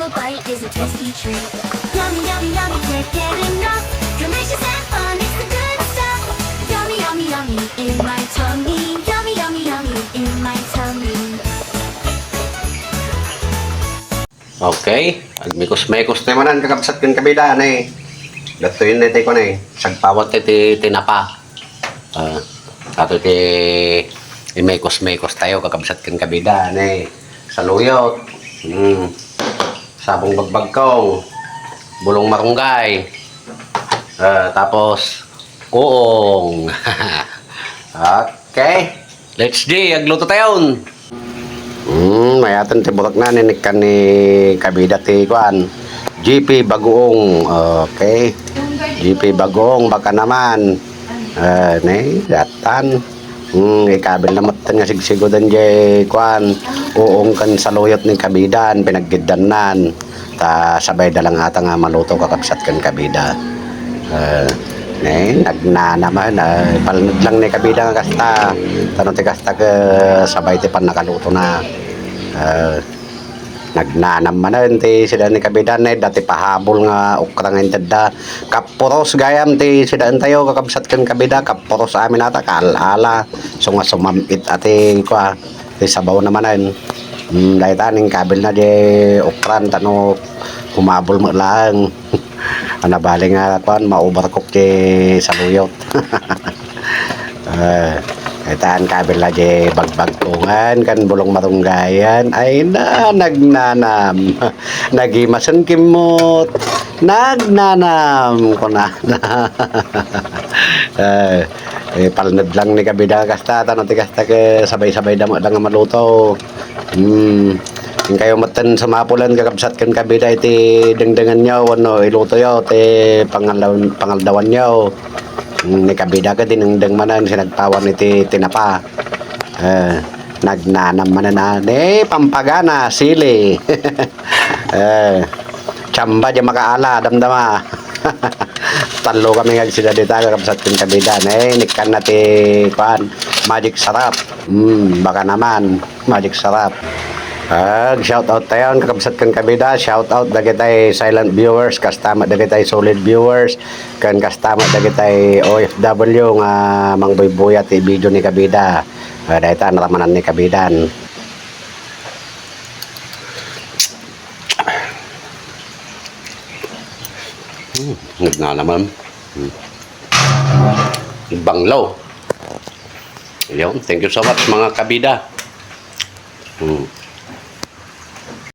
single bite is a tasty treat. Yummy, yummy, yummy, can't get enough. Delicious and fun, it's the good stuff. Yummy, yummy, yummy, in my tummy. Yummy, yummy, yummy, in my tummy. Okay, agmikos-mekos na manan kakabsat kan kabida na eh. Dato yun na ko na eh. Sagpawat iti tinapa. Ato iti imekos-mekos tayo kakabsat kan kabida na eh. Saluyot. Sabong bagbagkong. Bulong marunggay. Tapos uong. Okay. Let's di, agluto tayo. Mayatan ti butak na ninikkan ni kabida ti kuan. GP Bagoong. Okay. GP Bagoong baka naman. Ne, datan. Ikabil na matan nga sigsigodan jay kuan. Uong kan saluyot ni kabidan pinaggidanan. Ta sabay dalang ata nga maluto kakabsat kan kabida. Nagnanaman palnud lang ni kabida nga kasta tanong ti kasta ke sabay ti pan nakaluto na nagnanaman ti sida ni kabida na dati pahabol nga ukrang intenda kapuros gayam ti sida tayo kakabsat kan kabida kapuros amin ata kaalala so nga sumamit ati kwa ti sabaw naman dahil taning kabil na di ukran tano humabol mo lang anabaling nga kuan maubarkok ti saluyot. Taan kabil na di bagbagtungan kan bulong marunggayan ay na nagnanam nagimasan kimot nagnanam ko na. Palnod lang ni kabida kasta tanong ti kasta ke sabay-sabay damo lang nga maluto. Yung kayo matan sa mapulan kakabsat kan kabida iti dengdengan nyo ano iluto yo ti pangaldawan nyo ni kabida ka dinengdeng manan sinagpawan iti tinapa nagnanam manan pampagana sili chamba di makaala damdama. Talo kami nga sila dito kakabsat kan kabida nikkan na ti kuan magic sarap baka naman magic sarap. Shout out tayo kakabsat kan kabida, shout out dagitay silent viewers, kastama dagitay solid viewers, kan kastama dagitay OFW nga mangbuybuya ti video ni kabida. Dahil ta naramanan ni kabidan. Na naman. Banglaw. Yun, thank you so much mga kabida.